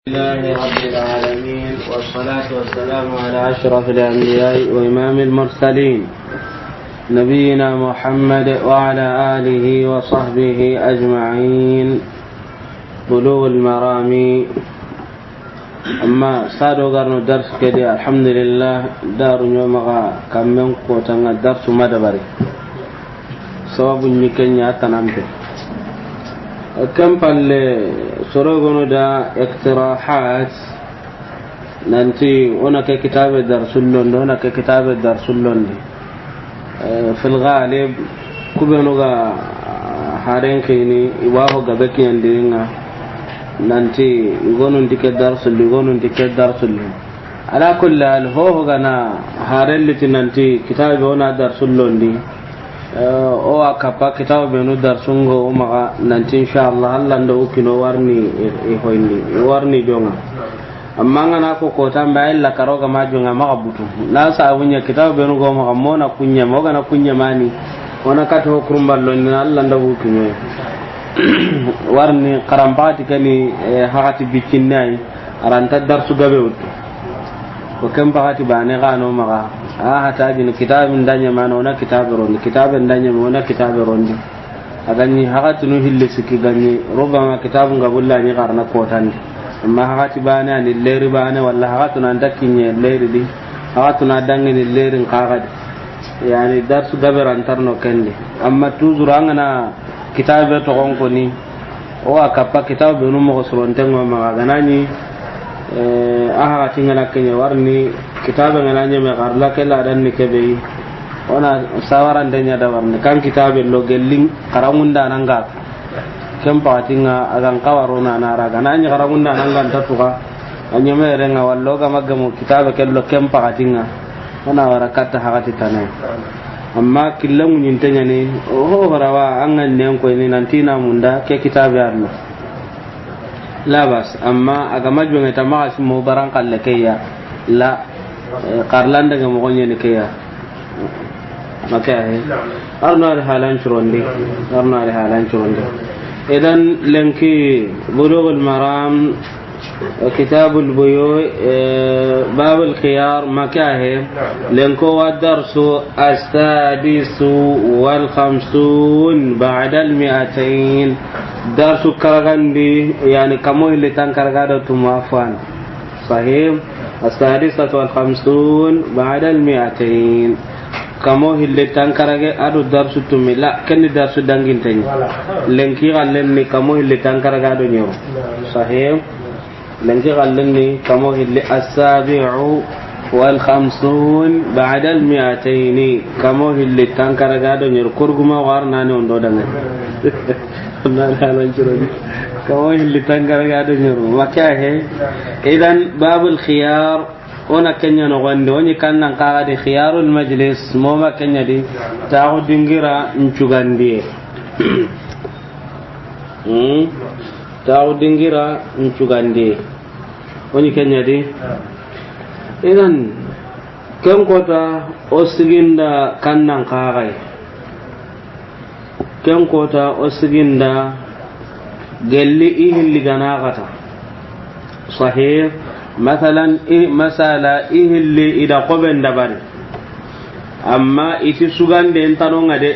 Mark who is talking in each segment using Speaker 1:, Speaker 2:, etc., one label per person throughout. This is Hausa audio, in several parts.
Speaker 1: لله رب العالمين والصلاة والسلام على أشرف الأنبياء وإمام المرسلين نبينا محمد وعلى آله وصحبه أجمعين. بلوغ المرام. أما صاروا قرنوا درس كده الحمد لله دار يومها كم من قوتنا الدرس مدبري سبب نكني أتنامته كم قال سرقنا دا اقتراحات ننتي هناك كتاب درس اللون هناك كتاب درس اللون في الغالب كبنوغا هارين كيني يواهو غبكي عندنا ننتي يقولون ديك الدرس اللي يقولون ديك الدرس اللي على كل حال هو غنا هارين اللي ننتي كتاب هنا درس اللون دي o akapa kitabu benu darsungo umaga nanti inshallah Allah ndo ukino warni jonga amma ngana ko tamba illa karoga majonga magabutu na sabunya kitabu benu go maga mona kunya moga na kunya mani ona kato kurumballo ni Allah ndo ukino warni qarambati kani hagati bikinnai aranta darsu gabe wutu ko kam bagati bane gano maga hataji ni kitabu ndanya maana ona kitabu ndanya maana kitabu rondi agani hakati no hille siki gani roba kitabu ngabulla ni garna kotandi amma hakati bana ni leri bana walla hakatu na ndakinye leri di hakatu na dangi ni leri qagad yani darsu gaberan tarno kende amma tuzuru angana kitabu to gonko ni o akapa kitabu no mo sorontengo ma ganani aha tingala kenya warni kitabe ngananya me garla kala dan ni kebe ona sawaran denya da warni kan kitabe lo gelling karamunda nanga kempa tinga agan kawarona nara gananya karamunda nanga tatuka anya me renga wallo ga magamu kitabe kello kempa tinga ona warakata hakati tanai amma killan mun tanya ne ho rawa an nan ko ni nantina munda ke kitabe Allah la bas amma aga majunga tama asmo baran kallakeya la qarlanda ga mo gonya ne kaya makahe arna halan churonde idan lenki bulughul maram كتاب البيوع باب الخيار مكاهي لنكو الدرس السادس والخمسون بعد 200 درس كرغندي يعني كمو اللي تنكرغادو تمافان صحيح السادسة والخمسون بعد 200 كمو اللي تنكرغي ادو درس تمي لا كن درس دانغين تاني لنكي غالني كمو اللي تنكرغادو نيو صحيح لنجي غلني كمو اللي السابع والخمسون بعد 200 كمو اللي تنكر غادو يركرغما وارنا ني اوندو دانغ نان حالن جروني كمو اللي تنكر غادو يرو وكاه اذا باب الخيار ona kenya no gonde woni kannan kaga de khiyarul majlis moma kenya di tawo dingira ncugandie tawo dingira ncugandie woni kenya di idan ken kota osiginda kannan kagai ken kota osiginda gelli ihilli ganagata sahih مثلا مساله ihilli ida qoben dabari amma iti sugande entano ngade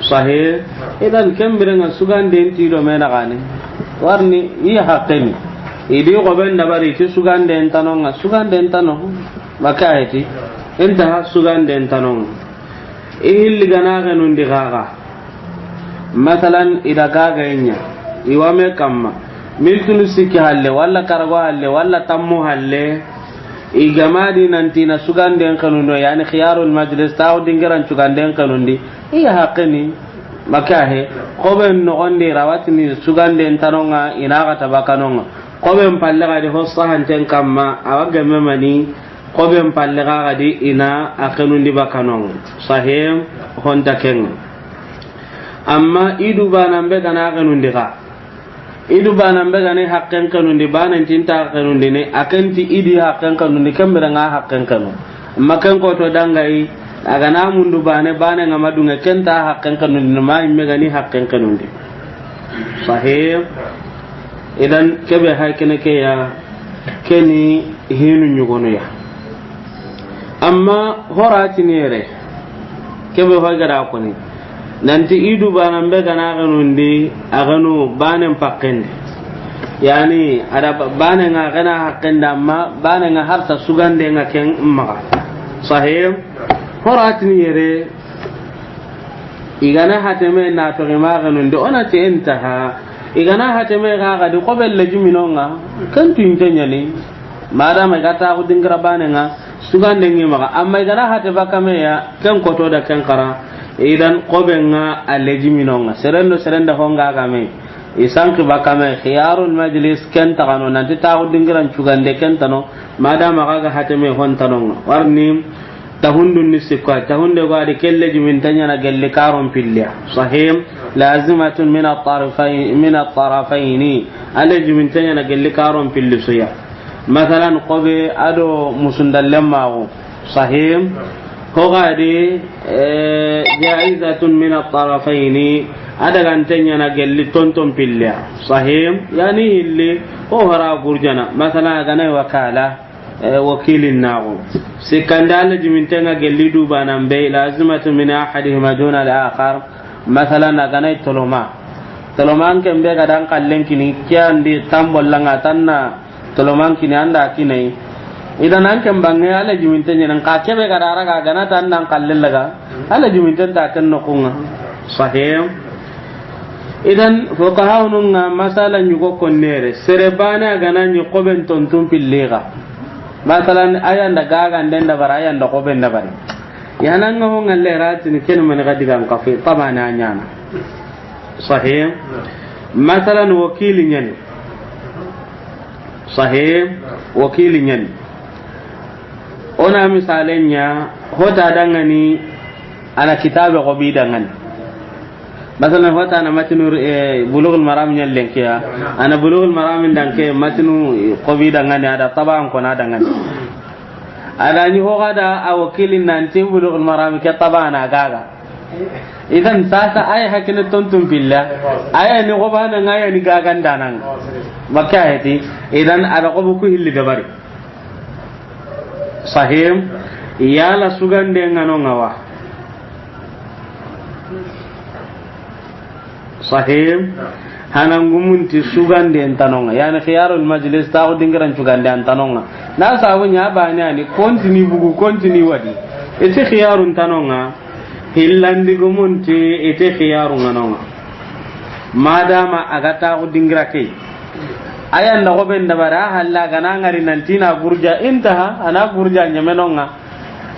Speaker 1: sahih idan kembirenga sugande entido mena gane warni iya haqqeni idi qoben dabari iti sugande entano maka eti enta sugande entano ihilli ganaga nundi gaga masalan ida gaga enya iwame kamma miltunu sikki halle walla kargo halle walla tammu halle igamadi nantina suganden kanundo yani khiyarul majlis taw dingaran suganden kanundi iya haqqeni makahe qoben no gonde rawatni suganden tanonga inaga tabakanonga qoben palle gadi hossahan ten kamma awaga memani qoben palle gadi ina akanundi bakanonga sahim honda ken amma idu banambe kana kanundi ka idu banan be gane hakken kanundi banan tinta kanundi ne akanti idi hakken kanundi kambira nga hakken kanu makan ko to dangai aga na mundu bane ngama dunga kenta hakken kanundi ma imme gani hakken kanundi sahih idan kebe hakene ke ya keni hinu nyugono ya amma horati nere kebe hoygara ko ni nanti idu banan be gana ganundi aganu banen pakkende yani ada banen nga gana hakkenda amma banen nga harta sugande nga ken maga sahih horati nere igana hateme na to ma ganundi onati entaha igana hateme ga di qobel lejiminonga kan tuintenya ni madama gata ko dingra banenga sugande ngi maga amma igana hate bakame ya kan koto da kan kara idan qobenga alejiminonga serenda honga game isanki bakame khiyarul majlis kan tagano nanti ta ko dingran sugande kan tano madama ga hateme hon tanonga warni tahundun nisikwa tahunde go adi kelle jimin tanya na gelle karon pilya sahih lazimatun min at-tarafayn ale jimin tanya na gelle karon pilli suya مثلا قبي ادو مسندلماو صحيح هو غادي جائزه من الطرفين ada gantenya na gelli tonton pilla sahih yani illi o hara burjana masala ganai wakala wakilin nago sikandala jimintenga gelli duba nan be lazimatu min ahadihima duna al-akhar masala na ganai toloma kan be gadan kallen kini kyandi tambollanga tanna toloman kini anda kinai idan an kan bange ala jiminten nan ka kebe gadara ga gana tan nan kallel laga ala jiminten ta kan no kunga sahih idan fuqaha nunga masalan yugo konnere serebana gana ni qoben tontum pilliga masalan ayan da gaga den da bara ayan da qoben da bari yanan ngo ngalle ratini ken man gadigan kafi tabana nyana sahih masalan wakilin yani sahih wakilin yan ona misalenya hota dangani ana kitabe gobi dangani masalan hota na matinu bulughul maram nyal lenkiya ana bulughul maram danke matinu gobi dangani ada taban ko na dangani ada ni ho gada a wakilin nan tin bulughul maram ke tabana gaga idan sasa ay hakina tontum billah ay ni gobana ngaya ni gagan danan makka heti idan ada qobu ku hilli dabari sahim yala sugande ngano ngawa sahim hanangumunti sugande entanonga yani khiyarul majlis taw dingaran sugande entanonga na sabunya bani ani kontini wadi ite khiyarun tanonga hillandi gumunti ite khiyarun nganonga madama agata ko dingira kai ayan da goben da bara halla gana ngari nantina gurja intaha ana gurja nyemenonga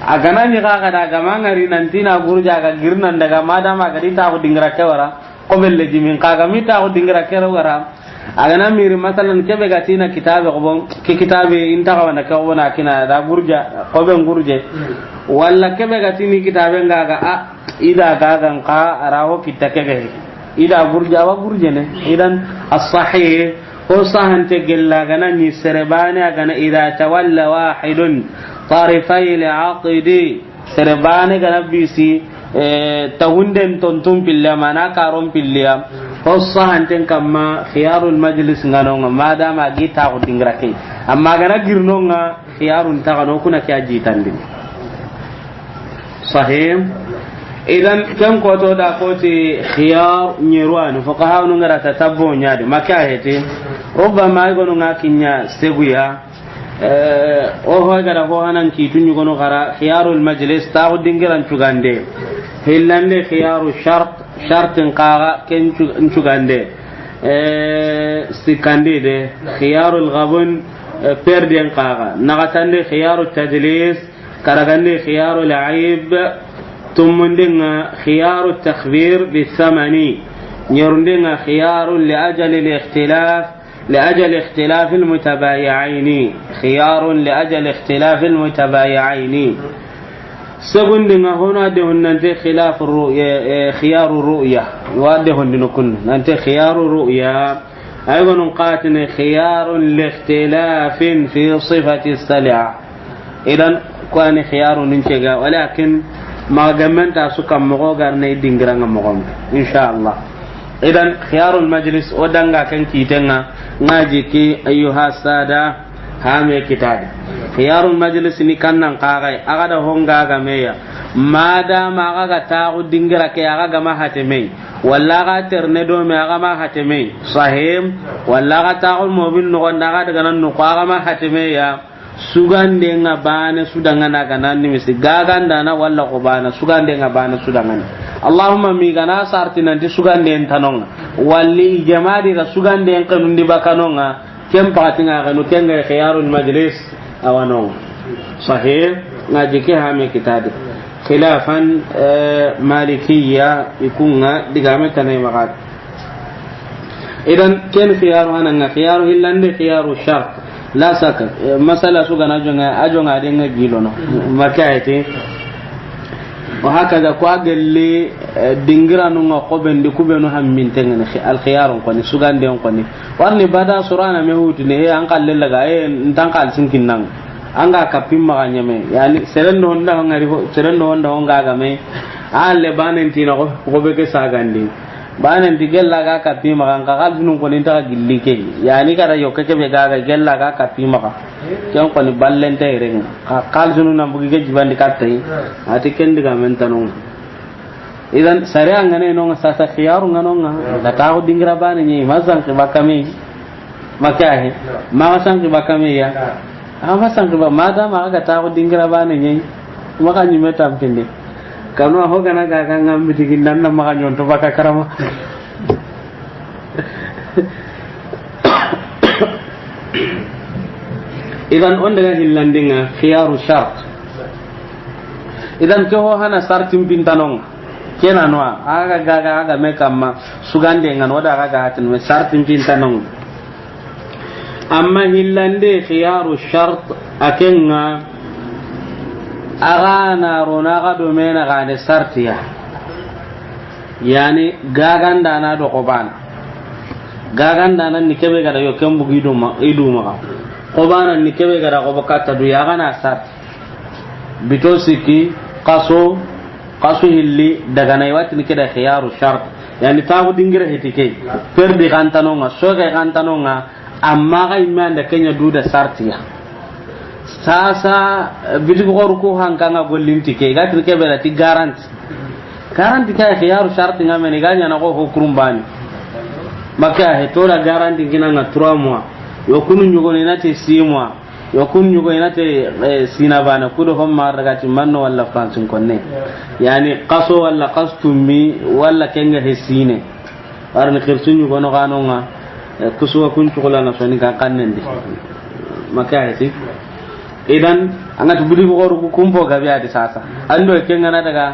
Speaker 1: agana ni ga da gama ngari nantina gurja ga girnan daga madama ga dita ko dingira kewara ko belle jimin kaga mita ko dingira kewara agana miri masalan kebe ga tina kitabe ko bon ki kitabe inta ka wana ka wana kina da gurja ko ben gurje walla kebe ga tini kitabe ngaga a ida gagan ka araho kitakebe ida gurja wa gurje ne idan as-sahih ko sahante gella gana ni serebane gana ida tawalla wahidun tarifai al-aqdi serebane gana bisi tahunden tontum pilla mana karon pilla ko sahante kamma khiyarul majlis ngano madama gita ko dingrake amma gana girnonga khiyarun tagano kuna kya jitandi sahih idan kan ko to da ko ti khiyar nyirwan fuqaha nu ngara tatabbu nyaade makka hete rubbama gonu ngakinya seguya o ho gara ho hanan ki tunyu gono gara khiyarul majlis ta'ud dingiran cugande hillande khiyaru shartin qaga ken cugande sikande de khiyarul ghabun perden qaga nagatande khiyarut tajlis karagande khiyarul aib ثمندنا خيار التخبير بالثمن يرندنا خيار لأجل اختلاف المتبايعين خيار لأجل اختلاف المتبايعين سبندنا هنا دهن أنت خلاف الرؤية خيار الرؤية وادهن نكون أنت خيار الرؤية أيضا نقاتن خيار لاختلاف في صفة السلع إذن كان خيار ننشجع ولكن ما جمنت أسكم مغوغر نيدين جرنا مغام إن شاء الله idan khiyarul majlis odanga kan kitenga ngaji ki ayyuha sada hame kitadi khiyarul majlis ni kannan qagai aga da honga ga meya mada ma aga ta dingira ke aga ma hateme walla ga terne do me aga ma hateme sahim walla ga ta ul mobil no gonda ga daga nan no aga ma hateme ya sugande nga bana sudanga na ganan ni misi gaganda na walla ko bana sugande nga bana sudanga allahumma mi gana sarti nanti sugande en tanonga walli jamadi ga sugande en kanundi bakanonga kem patinga ga no kenga khiyarul majlis awano sahih ngaji ke ha me kitadi khilafan malikiyya ikunga digame tanay magat idan ken khiyaru ananga khiyaru hillande khiyaru shart la saka masala su gana ajonga denga gilono makaiti wa hakaza ko agelle dingira no ngako bendi kubenu hammin tengene al khiyarun ko ni sugande on ko ni warni bada surana me hutune e an kalle laga e ntan kal sinkin nan anga kapim ma nyame yani serendo honda ngari serendo honda onga ga me alle banen tina ko be ke sagandi banen digella ga kapim ma kan kal dunu ko ni ta gilli ke yani kada yo ke be ga gella ga kapim ma kan ko ni ballente reng ka kal dunu na bugi ke jibandi katai ati kendi ga men tanong idan sare angane no nga sa khiyaru ngano nga da ta ko dingira banen ni mazan ke bakame makahe ma san ke bakame ya ama sanke ba mada ma ga ta ko dingira bane nyai kuma kan nyime tampinde kanu ho kana ga ga ngam bitigin nan na ma nyon to baka karama idan on daga hillandinga khiyaru shart idan ko hana sartin pintanon kenan wa aga ga me kamma sugande ngan wada ga hatin me sartin pintanon amma hillande khiyaru shart akenga agana rona do mena gane sartiya yani gaganda na do qobana gaganda nan ni kebe gara yo kembu giduma iduma qobana ni kebe gara ko bakata du ya gana sart bitosiki qaso hilli daga nay wati ni keda khiyaru shart yani tabu dingira hitike perdi kantanonga soga kantanonga amma ga imman da kenya duda sartiya sasa bidu goru ko hankanga gollinti ke ga tirke bela ti garanti ka khiyaru sharti ngame ni ganya na ko hukurum bani maka he tora garanti kina na 3 mois yo kunu nyugo ni nate 6 mois yo kunu nyugo ni nate sina bana kudo homma daga ti manno walla fransin konne yani qaso walla qastumi walla kenga hesine warni khirsun nyugo no ganonga kusuwa kun tukula na soni ka kannendi maka heti idan anga tubudi bogor ku kumpo gabi adi sasa ando kenga na daga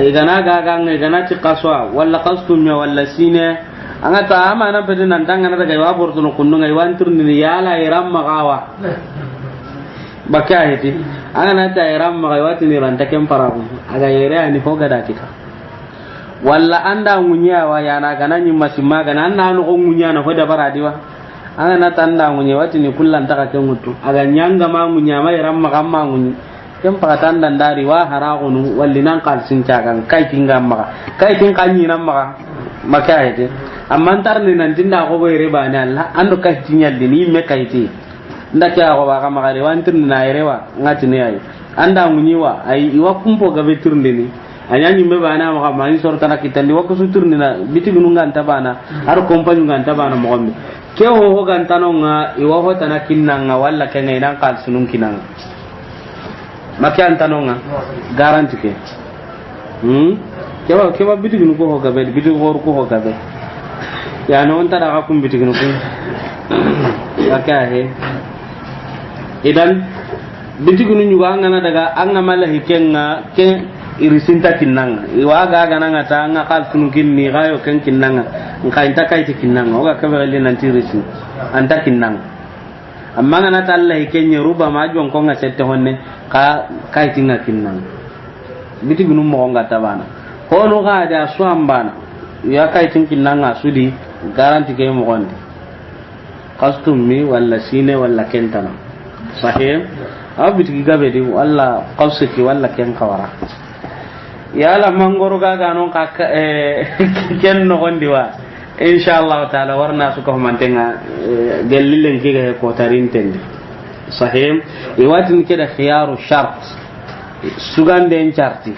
Speaker 1: igana ga igana ti qaswa walla qastum ya walla sine anga ta amana pede nan tanga na daga wa borto no kunno ngai wantur ni yala iram magawa maka heti anga na ta iram magawa ti ni ranta kem paragu aga yere ani foga da kita walla anda ngunya wa yana kana nyimma simma kana anna no ngunya na hoda baradiwa anga na tanda ngunya wati ni kullan taka kemutu aga nyanga ma ngunya mai ramma kamma ngunya kem pakatan dan dari wa haragunu wallinan qal sinca kan kai tingam maka kai ting kanyi nam maka ite amma tar ni nan tinda ko boy reba ne Allah ando kai tinyal dini me kai ti ndaka ko ba kama gare wantin na irewa ngati ne ay anda ngunyi wa ay iwa kumpo gabe turndini anyanyi me bana ma mani sorta na kitandi wako suturni na bitigunu nganta bana har kompanyu nganta bana mo gombe ke ho gantano nga iwa ho tanakinna nga walla ke ngai nan kal sunun kinanga makyan tanonga garanti ke kewa bitigunu ko ho gabe bitigu ko ho gabe ya no onta da akum bitigunu ko akahe idan bitigunu nyuga ngana daga anga mala hikenga ke irisinta kinnanga iwaga gananga ta nga kal sunu kinni gayo ken kinnanga nka inta kai ti kinnanga oga ka bele nan tirisin anta kinnanga amma ngana ta Allah kenye ruba ma jon ko nga sette honne ka kai tinga kinnanga biti gunum mo nga tabana hono ga da suambana ya kai tin kinnanga sudi garanti ke mo gonde custom mi walla sine walla kentana sahih abiti gabe di walla qawsiki walla ken kawara yala mangoro ga ganon ka ken no gondi wa inshallah taala warna su ko mantenga dalilen kiga ko tarinten sahih iwatin kida khiyaru shart sugande en charti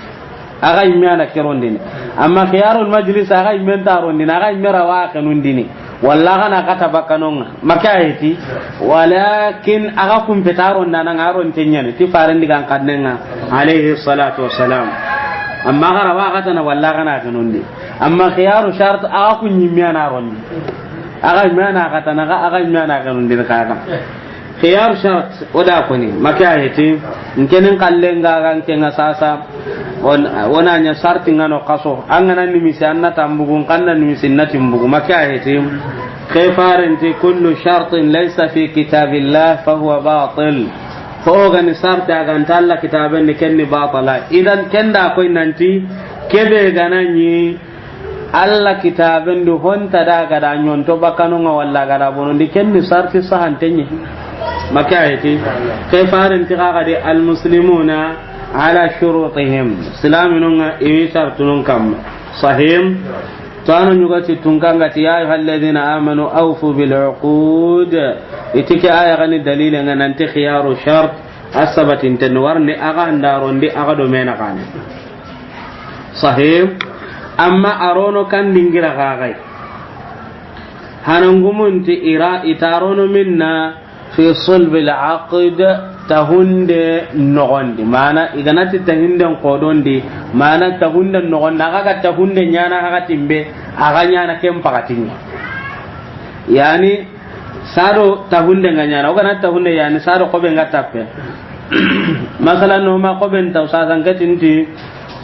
Speaker 1: aga imana kerondini amma khiyarul majlis aga imenta rondini aga imera wa kanundini walla kana kata bakanonga makayiti walakin aga kum petaro nana ngaron tenyane ti farendi kan kannenga alayhi salatu wassalam amma gara wa kata na walla kana kanundi amma khiyaru shart aga kun nyimana rondi aga imana kata na aga imana kanundi kaga khiyar shart oda koni makayiti nkenen kallenga kan kenga sasa wona nya sarti ngano kaso angana ni misanna tambugun kanna ni misinati mbugu makayiti khifarenti kullu shartin laysa fi kitabillah fa huwa batil fogani sarti agan talla kitaben ni kenni batala idan kenda koy nanti kebe gananyi alla kitaben du honta daga da nyonto bakano walla gara bonondi kenni sarti sahantenye makayiti khifarenti kaga de al muslimuna على شروطهم سلامنا إيشارتون كم صحيح تانو نيغاتي تونغانغاتي يا أيها الذين آمنوا أوفوا بالعقود إتيك آية غني دليل أن أنت خيار شرط أثبت تنورني أغان دارون دي أغدو مين أغاني صحيح أما أرونو كان دينغرا غاغي هننغمونتي إتارونو منا في صلب العقد tahunde nogondi mana iganati tahinde qodondi mana tahunde nogondi aga tahunde nyana aga timbe aga nyana kem pakatinya yani saro tahunde nganyana ogana tahunde yani saro kobe ngatappe masalan no ma kobe ntaw sasan gatinti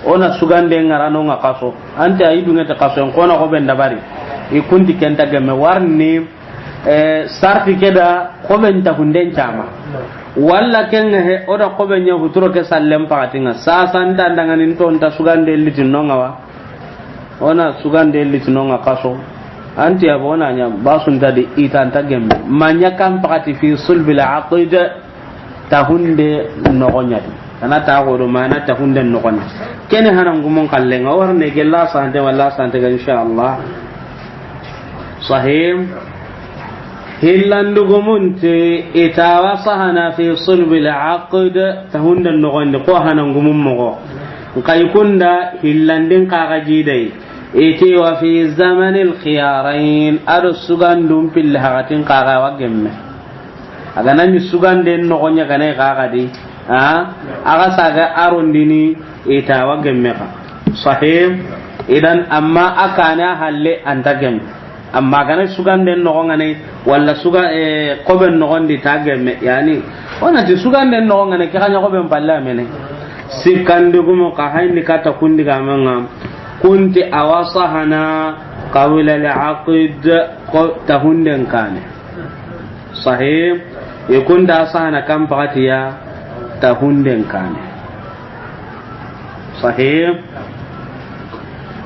Speaker 1: ona sugande ngarano ngakaso ante ayidu ngata kaso kona kobe ndabari ikundi kenta game warni sarti keda kobe tahunde chama walla kenga he oda kobe nya huturo ke sallem pakatinga sasan dandanganin to nta sugande litin nonga wa ona sugande litin nonga kaso anti abona nya basun tadi itanta gembe manya kam pakati fi sulbil aqid tahunde nogonya kana ta go do mana tahunde nogonya kene hanan gumon kallenga warne gella sante walla sante ga inshallah sahih hillandugumunti itawa sahana fi sulbil aqd tahunda nogonde ko hanan gumum mogo kay kunda hillandin kaga jidai iti wa fi zamanil khiyarain ado sugandum pil hagatin kaga wagemme aga nan sugande nogonya kana kaga di aga saga arondini itawa gemme ka sahih idan amma akana halle antagem amma kana sugande nogongane walla suga koben nogondi tagemme yani ona ti sugande nogongane kanya koben balla mene sikande gumo ka hayni kata kundi gamanga kunti awasahana qawla al-aqd tahunden kane sahih yakunda sahana kam pakatiya tahunden kane sahih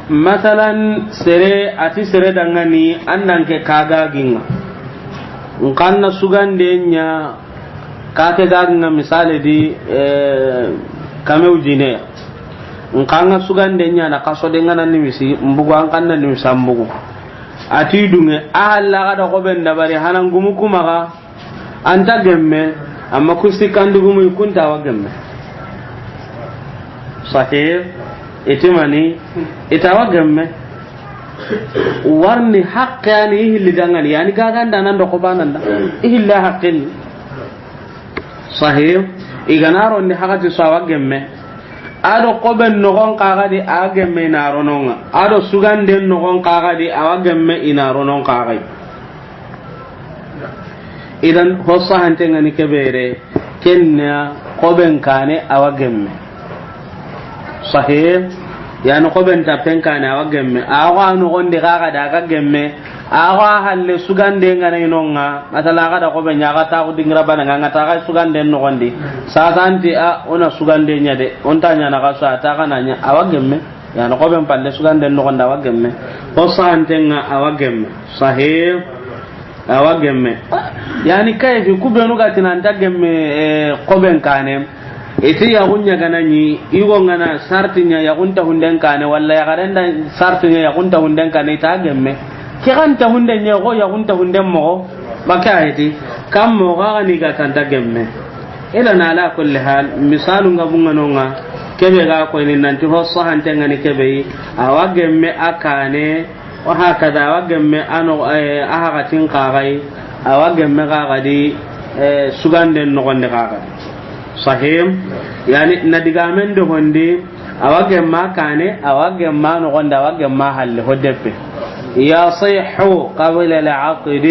Speaker 1: masalan sere ati sere dangani andan ke kaga ginga nkanna sugande nya kake gaginga misale di kameu jine nkanna sugande nya na kaso de ngana ni misi mbugo ankanna ni misambugo ati dunge alla kada ko ben dabari hanan gumu kuma ga anta gemme amma kusti kandugumu ikunta wa gemme sahih itimani itawa gemme warni haqqani ihli dangal yani gaganda nan do ko bananda ihilla haqqin sahih iganaro ni hakati sawa gemme ado qoben no gon kaga di agemme na rononga ado sugande no gon kaga di awagemme ina ronon kaga idan hossa hantenga ni kebere kenna qoben kane awagemme sahih yani qoben ta penkane awagemme awa no gonde kaga daga gemme awa halle sugande ngane nonga masala kada qoben nyaga ta ko dingra bana nganga ta ga sugande no gonde sasanti a ona sugande nyade onta nyana ka sa ta kana nya awagemme yani qoben palle sugande no gonda awagemme hossa hantenga awagemme sahih awagemme yani kay fi kubenu ga tinanta gemme qoben kane iti yagunya ganani igo ngana sartinya yagunta hunden kane walla yagarenda sartinya yagunta hunden kane ta gemme ke kan ta hunden nya go yagunta hunden mo maka iti kam mo ga ni ga tanta gemme ila na ala kulli hal misalu ngabunga nonga kebe ga ko ni nanti ho sahan tengani kebe awa gemme akane wa hakada awa gemme ano aha gatin qagai awa gemme ga gadi suganden no gonde ga sahim yani nadigamen do honde awage ma kane awage ma no gonda awage ma halle hodepe ya sayhu qabla al-aqd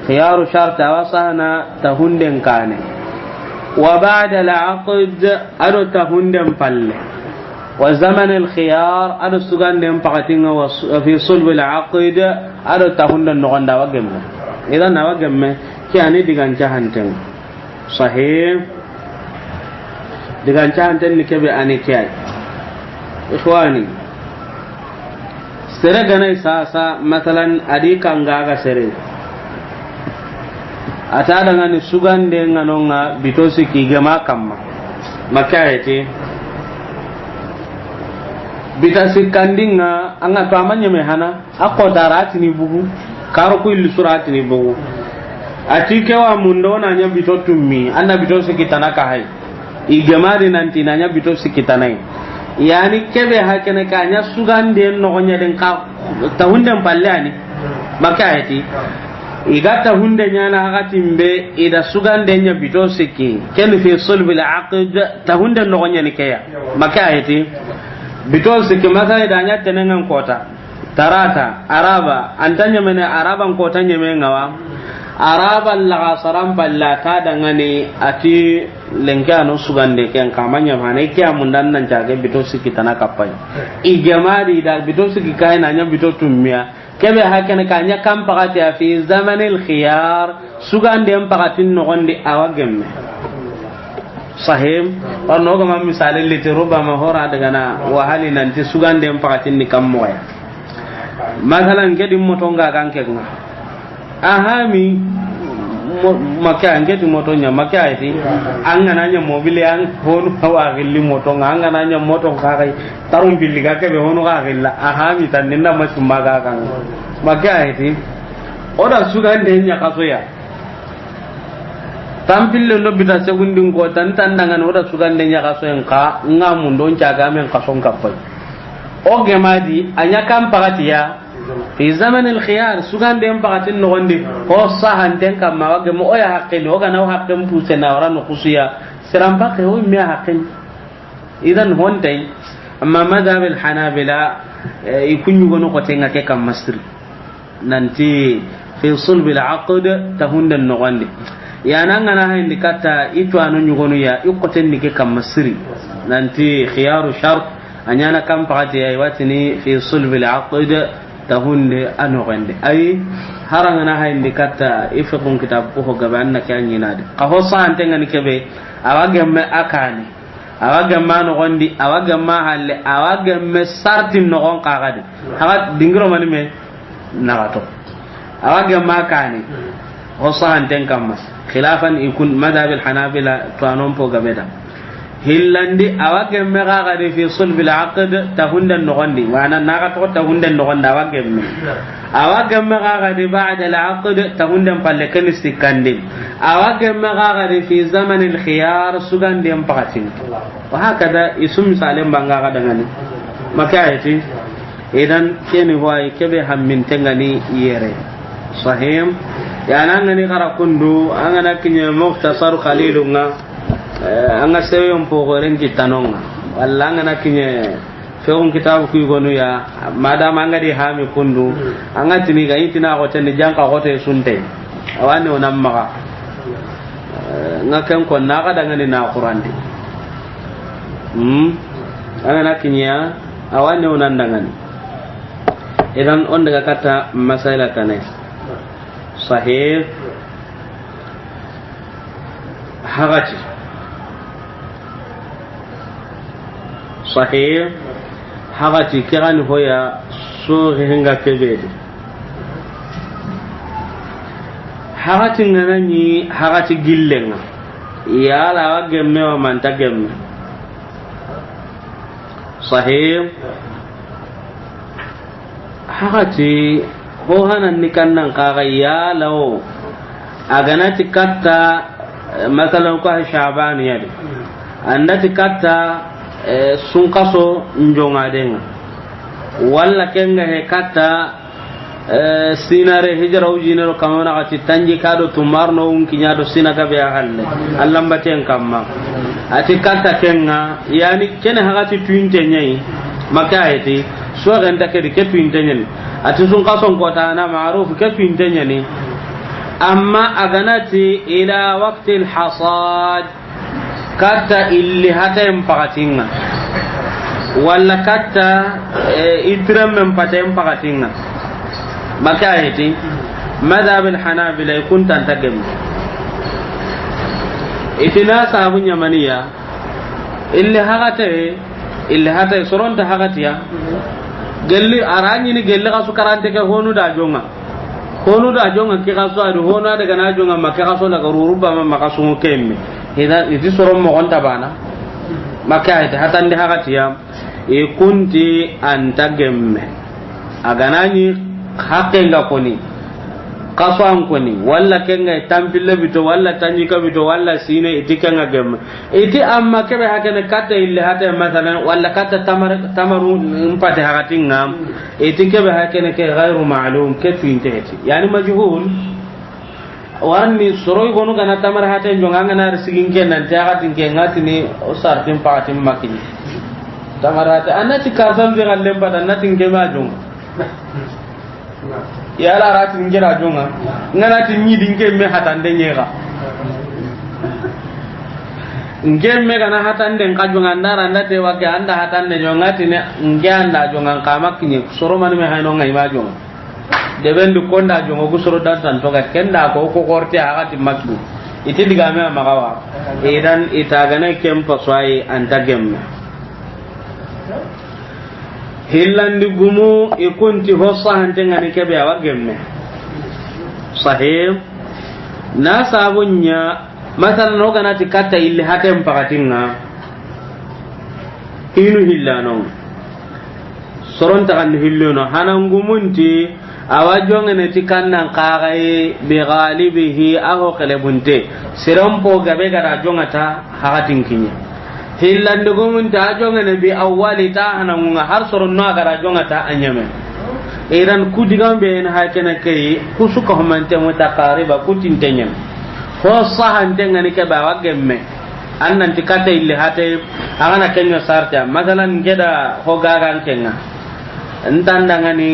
Speaker 1: khiyar shart wasana tahunden kane wa ba'da al-aqd ado tahunden palle wa zaman al-khiyar ado suganden pakatinga wa fi sulb al-aqd ado tahunden no gonda awage ma idan awage me kiani diganca hanten sahih digan canten ni kebe ani kiyai ikhwani sere ganai sasa masalan adi kanga ga sere ata daga ni sugande nganonga bitosi kigema kamma makayete bitasi kandinga anga to amanya me hana akko darati ni bugu karo ko illu surati ni bugu atike wa mundo na nya bitotummi anna bitosi kitana ka hay igemari nanti nanya bito sikitanai yani kebe hakene kanya sugande no gonya den ka tahunde pallani maka ayati igata hunde nyana hakatimbe ida sugande nya bito sikki ken fi sulbil aqd tahunde no gonya ni kaya maka ayati bito sikki maka ida nya tenengan kota tarata araba antanya mene araban kota nyeme ngawa araba la saram ballata dangane ati lengkano sugande ken kamanya mane kya mundan nan jage bito sikitana kapai igemari da bito sikikai nanya bito tumia kebe hakene kanya kam pakati fi zamanil khiyar sugande empakatin no gonde awagemme sahim ono ga mam misale liti rubama hora daga na wahali nanti sugande empakatin ni kammoya masalan gedi motonga ganke nga ahami maka angeti moto nya maka iti angana nya mobile ang honu hawa gilli moto angana nya moto ka kai tarum billi ga ke be honu ga gilla ahami tan ninda masumma ga kan maka iti oda sugande nya kasoya tampille no bita segundin ko tan dangan oda sugande nya kasoya ka ngamun don caga men kason kapai o gemadi anya kam pagatiya fi zaman al khiyar sugan dem pagatin no gonde ho sahan den kam ma wage mo oya haqqin o kana haqqin puse na wara no kusiya siram ba ke o mi haqqin idan hontai amma madhab al hanabila ikunyu gono ko tenga ke kam masri nanti fi sulb al aqd tahundan no gonde ya nan ngana hindi kata itu anu nyugonu ya ikoten ni ke kam masri nanti khiyaru shart anyana kam pagati ay watini fi sulb al aqd tahunde anogende ay harangana hayndi katta ifqun kitab ko gabanna kanyinade ka ho sante ngani kebe awagemme akani awagemme no gondi awagemme halle awagemme sartin no gon kagade haga dingiro mani me nagato awagemme akani ho sante kamma khilafan ikun madhhab al hanabila to anon po gabeda hillandi awagemme gagade fi sulbil aqd tahundan nogondi wana naga to tahundan nogonda awagemme gagade ba'da al aqd tahundan palle ken istikandi awagemme gagade fi zaman al khiyar sugan dem pakatin wa hakada isum salim banga gadangani makayati idan keni hoy kebe hammin tengani yere sahim yana ngani kara kundu angana kinye mukhtasar khalilunga anga seyon po goren kitanonga walla anga kinye feon kitabu ku gonu ya madama anga di hami kundu anga tini ga itina ko tan janka ko te sunte awani onam maka ngaken ko naga daga ni na qur'ani anga kinya awani onan dangan idan on daga kata masaila tanai sahih hagati sahih hagati kiran hoya so hinga kebede hagati ngani hagati gillenga yala wa gemme wa manta gemme sahih hakati ho hanan ni kannan kaga yala o aganati katta masalan ko shaban yadi andati katta sun kaso njonga denga walla kenga he katta sinare hijra ujinero kamana ati tanji kado tumarno unkinya do sinaga be halle Allah mbaten kamma ati katta kenga yani kene hagati tuinte nyai makayeti so ganda ke tuinte nyani ati sun kaso ko ta na ma'ruf ke tuinte nyani amma aganati ila waqti al-hasad katta illi hata empakatinga walla katta idram empata empakatinga makayeti madhab al-hanabila yakun tantagem itina sabun yamaniya illi hata soronta hagatiya gelli arani ni gelli kasu karante ke honu da jonga ki kasu adu honu daga na jonga makka kasu daga ruruba makasu kemme ida iti soron mo gonta bana makayeti hata ndi hagatiya kunti antagemme aganani hakenga koni kaswan koni walla kenga tampille bito walla tanjika bito walla sine itikenga gem iti amma kebe hakene kata ille hata masalan walla kata tamaru mpate hakatinga itikebe hakene ke ghairu ma'lum ke tuinteti yani majhul warni soroy gonu kana tamar hata njonganga na risigin kenan ta hakatin ke ngatini o sartin patin makini tamar hata anati kasam bi galle pada natin ke majung ya la ratin ngira jonga ngana tin ni dinge me hatande nyega ngemme kana hatande ngajonga ndara ndate wake anda hatande jonga tine nganda jonga kama kinye soro man me hayno ngai ma jonga de bendu konda jonga ku soro dan tan to ga kenda ko korte hakati makku iti diga me magawa idan itagana kempa swai antagemme hillandi gumu ikunti hossa hantengani kebe awa gemme sahih na sabunya masalan no ganati katta illi hatem pakatinga hinu hillano soronta kan hillono hanangumunti awajonga ne tikannan qaqai bi ghalibihi aho qalebunte sirampo gabe gara jongata hakatin kinya hillande gomun ta jonga ne bi awwali ta hanangunga har soron no agara jonga ta anyame iran kudigam be en hakena kai kusuka humante mutaqariba kutintenya ho sahan tenga ni ke bawa gemme annan tikata ille hate agana kenya sarta masalan geda ho gagan kenga entandanga ni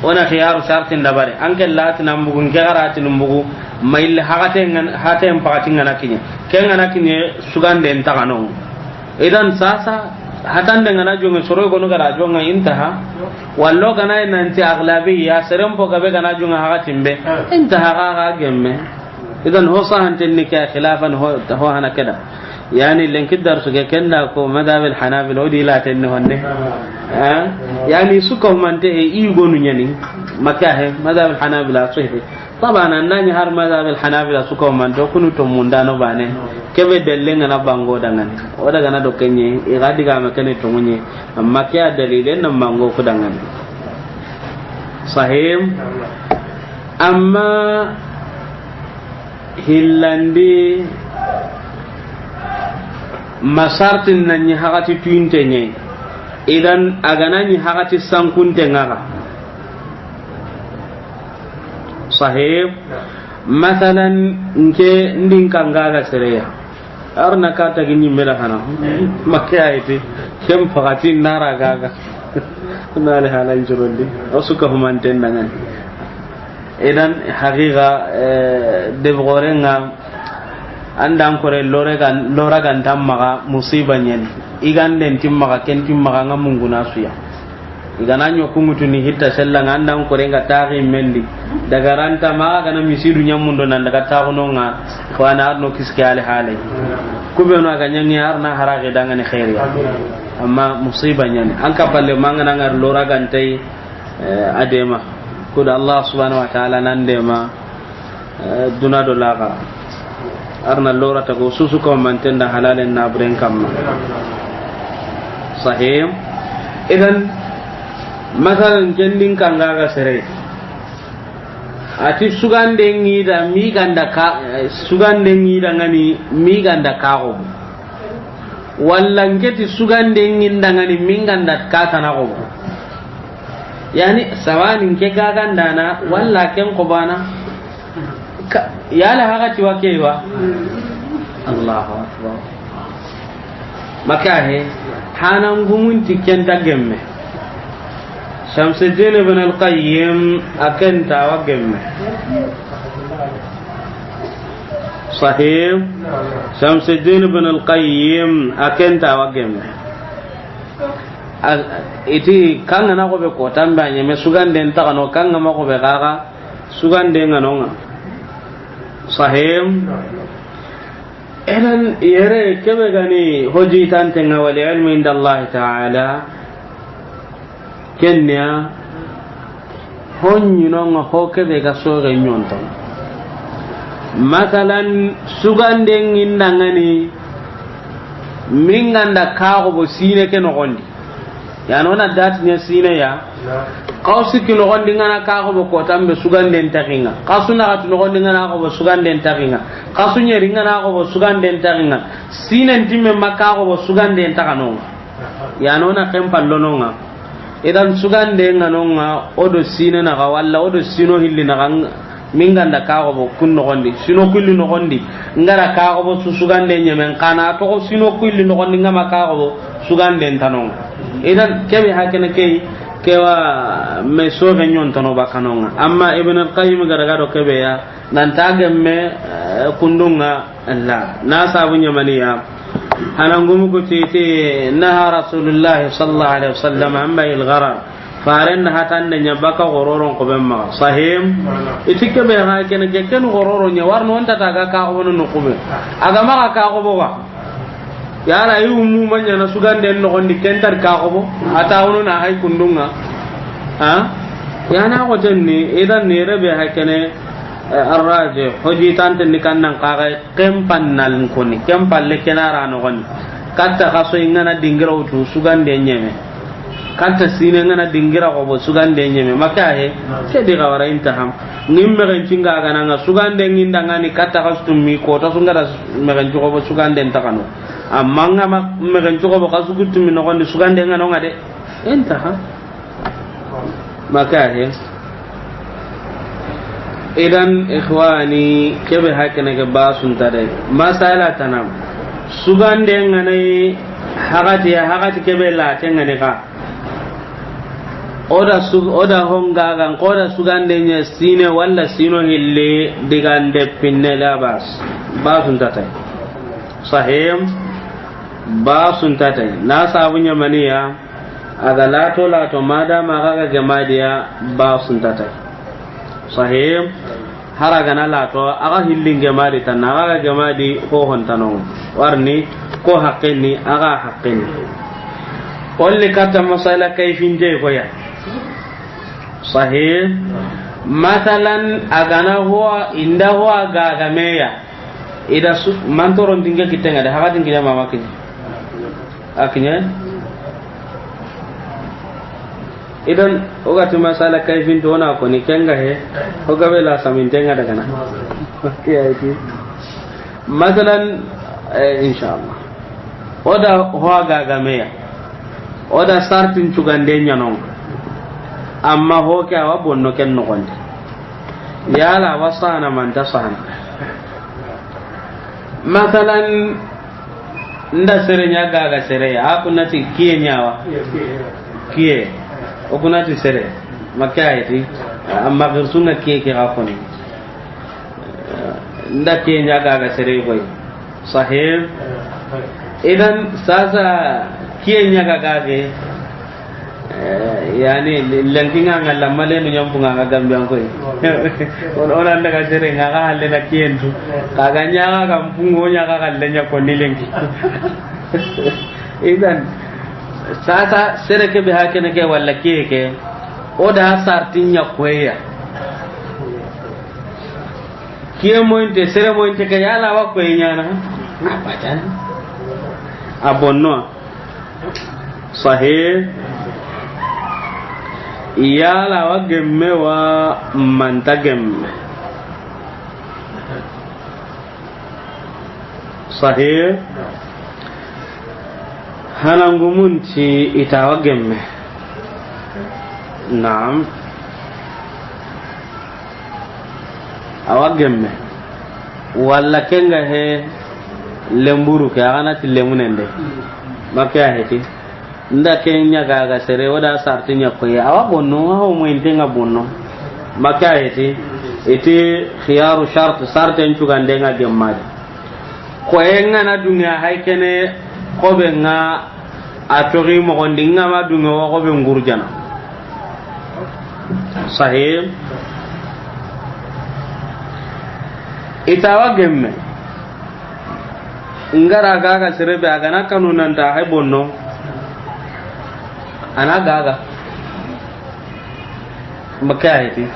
Speaker 1: ona khiyaru sartin dabare anke lati nambugun garati nambugu mail hagatenga hatem pakatinga nakinya kenga nakinya sugande entagano idan sasa hatan dengan ajonga soro gono gara ajonga intaha wallo kana nanti aglabiya serempo gabe kana ajonga hakatimbe intaha ga gemme idan ho sahanten ni ka khilafan ho hana kada yani lenki darsu ke kenda ko madhab al hanabil odi la tenne honne yani suka mante e gonu nyani makahe madhab al hanabila sahih طبعا annani har madhab al hanabila suka mante kunu to mundano bane kebe dellenga na bango dangan o daga na dokenye e gadi ga makane to munye amma kya dalilen nan bango ku dangan sahih amma hillandi masartin nan ni hakati tuintenye idan aganani hakati sankunte ngara sahih masalan nke ndin kangara sereya arna kata ginyi mela hana makya ite kem fakati nara gaga nale halan jurundi osuka humanten dangan idan haqiqa devgorenga andam kore lora gan tammaga musiba nyen iganden timmaga ken timmaga ngamunguna suya igananyo kumutuni hitta sellanga andam kore nga taqi mendi daga ranta ma gana misidu nyamundo nan daga taquno nga wana arno kiske ale hale kubeno aga nyangi arna harage dangane khairiya amma musiba nyen anka palle mangana ngar lora gan tay adema kuda Allah subhanahu wa ta'ala nan dema duna do laga arna lora ta go susu ko mantenda halalen na bren kamma sahih idan masalan jendin kanga ga sere ati sugande ngida mi ganda ka sugande ngida ngani mi ganda ka go walla ngeti sugande nginda ngani mi ganda ka kana go yani sawani ke ga ganda na walla ken ko bana yala haka tiwa kewa Allahu akbar makahe hanan gumun tiken tagemme Shamsuddin ibn al-Qayyim akan tawagemme sahih Shamsuddin ibn al-Qayyim akan tawagemme iti kanga na ko be ko tamba nyeme sugande ntakano kanga mako be gaga sugande nganonga sahih idan yere kebe gani hoji tantenga wal ilmu inda Allah ta'ala kenya honyino nga hokebe ga sore nyonto masalan sugande ngindangani minganda kago bo sine ke no gondi ya nona dat ne sine ya qawsi ki no gondi ngana kago bo ko tambe sugande ntakinga qasuna gat no gondi ngana ko bo sugande ntakinga qasunya ringana ko bo sugande ntakinga sine ntimme makago bo sugande ntakano ya nona kempallo nonga idan sugande nganonga odo sine na ga walla odo sino hilli na kan minganda ka go kun no gondi sino kulli no gondi ngara ka go sugande nyemen kana to sino kulli no gondi ngama ka go sugande ntanonga idan kebe hakene kay kewa me so ganyon tano bakanonga amma ibn al-qayyim garagado kebe ya nan tagamme kundunga alla na sabunya maniya hanangumu gutiti naha rasulullah sallallahu alaihi wasallam amma il-gharar faran hatan nya baka gororon ko bemma sahih itike be ha ken ke ken gororo nya warno onta taga ka ko no ko be aga maka ka ko boga yara yu mu manya na sugande no gondi kentar ka ko bo ata wono na hay kundunga ha yana ko tenni idan ne rebe ha kene arraje hoji tante ni kannan kaga kempannal koni kempalle kenara no gon katta kaso ingana dingira utu sugande nyeme katta sine ngana dingira ko bo sugande nyeme makahe ke de gawara intaham nimme ren cinga gana nga sugande nginda ngani katta kasto mi ko to sungara me ren ko bo sugande ntakano amma nga me ren ko bo kasugutu mi no gon sugande ngano ngade intaha makahe idan ikhwani kebe hakene ke basun tade masala tanam sugande ngane hagati kebe la tengane ka oda honga gan koda sugande nya sine walla sino hille digande pinne la basun tade sahim basun tade na sabunya maniya aga lato mada maga gamadiya basun tade sahih haragana lato aga hillinge mari tan aga gamadi ko hontano warni ko haqqini aga haqqini olli kata masala kayfin je goya sahih masalan agana huwa inda huwa gagameya ida mantoron dinga kitenga da haga dinga mama kini akinya idan ogati masala kayfin to na ko ni kenga he oga bela samin tenga daga na kiyati masalan inshallah oda hoga gameya oda sartin cugande nyanon amma ho ka wa bonno ken no gonde yala wasana man tasana masalan nda serenya gaga sere akunati kiye nyawa kiye okunati sere makayati amma gersunga kiye ke gafoni nda kiye nyaga ga sere boy sahih idan sasa kiye nyaga gage yani lenkinga ngalla male no nyampunga ga gambe an koy ona ndaga sere ngaga halle na kiyentu kaga nyaga kampungo nyaga halle nya ko nilenki idan sasa sere ke be hakene ke walla keke oda sartin ya koya kiye mointe sere mointe ka yala wa ko nyana abadan abonno sahih yala wa gemme wa manta gemme sahih hanangumunci itawa gemme naam awa gemme walla kenga he lemburu ke agana ti lemunende makya heti nda kenya gaga sere wada sartinya ko ya awa bonno ha mo intenga bonno makya heti iti khiyaru sarten cugande nga gemmade ko enga na dunya haykene ko be nga atori mo gondinga ma dunga ko be ngurjana sahih itawa gemme ngara gaga serebe agana kanunan ta hay bonno ana gaga makayiti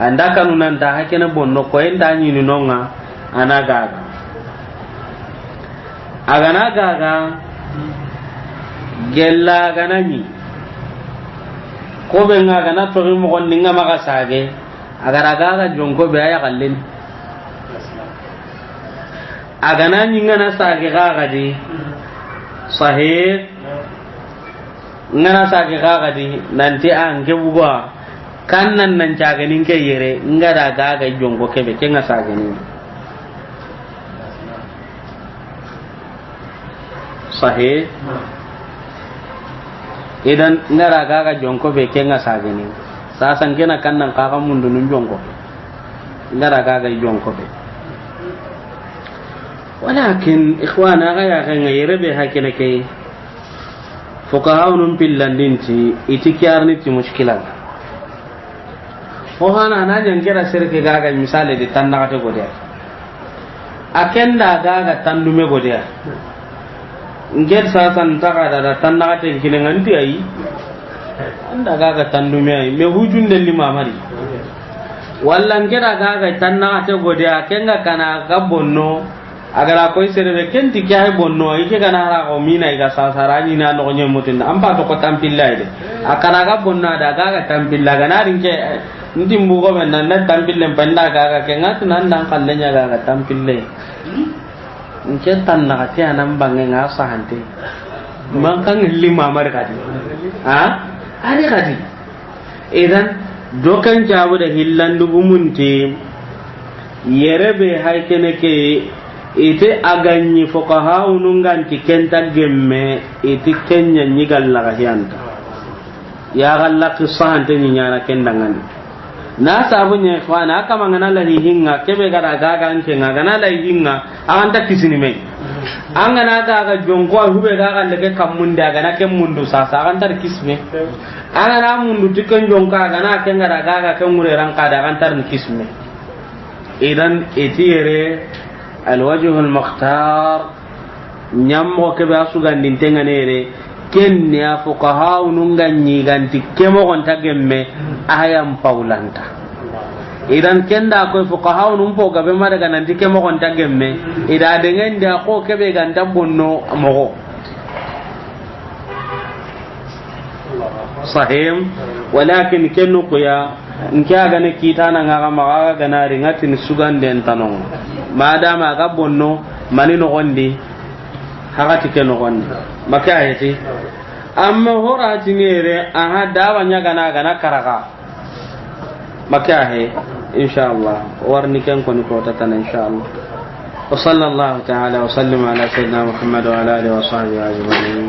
Speaker 1: anda kanunan ta hay kena bonno ko enda nyini nonga ana gaga agana gaga gella ganani ko be ngaga na to mo gondinga maka sage agara gaga jonko be aya kallen agana nyingana sage gaga di sahih ngana sage gaga di nanti an ke bugwa kannan nan caga nin ke yere ngara gaga jonko kebe kenga sage ni sahih idan ngara gaga jonko be kenga sage ni sasan kena kannan kaka mundu nun jonko ngara gaga jonko be walakin ikhwana gaya kan yirebe hakene ke fuqahaunum pillandinti itikyarni ti mushkila ho hana na jangera serke gaga misale de tanna kate gode akenda gaga tandume gode ngel sasan taka da tanna kate kinenganti ai anda gaga tandume ai me hujunde limamari walla ngera gaga tanna kate gode akenga kana gabonno agara koy serebe kenti kay bonno ike kana ra ko mina iga sasarani na no nyem mutin amba to ko tampilla ide akana ga bonna da ga tampilla ga narin ke ndimbu go men nan tampille panda ga ke ngat nan dan kallenya ga tampille nke tan na ti anan bangen nga sahante man kan lima mar kadi ha ari kadi idan dokan jabu da hillandu gumunti yerebe haykene ke ite aganyi fuqaha unungan tikenta gemme ite kenya nyigal la hiyanta ya galla qisante nyana kendangan na sabunya ikhwana kama ngana la hinga kebe gara gaga anke ngana la hinga anta kisini me angana gaga jonko hube gaga leke kamunda gana kem mundu sasa anta kisme angana mundu tiken jonka gana ken gara gaga ken mure ranka da anta kisme idan etiere الوجه المختار نيامو كبا سوغان دينتنغا نيري كن يا فقهاء نونغاني غانتي كيمو غونتا گemme ayam paulanta idan kenda ko fuqaha numpo gabe ma daga nanti kemo gonta gemme ida dengan dia ko kebe ganta bonno mogo sahim walakin kenu ko ya nka ga ne kitana nga ma ga na ringati ni sugan den tanon madama ga bonno mani no gondi hagati ke no gondi maka ayati amma horati nere aha dawa nya ga na karaka maka he inshallah warni kan ko ni ko tatan inshallah wa sallallahu ta'ala wa sallama ala sayyidina muhammad wa ala alihi wa sahbihi ajma'in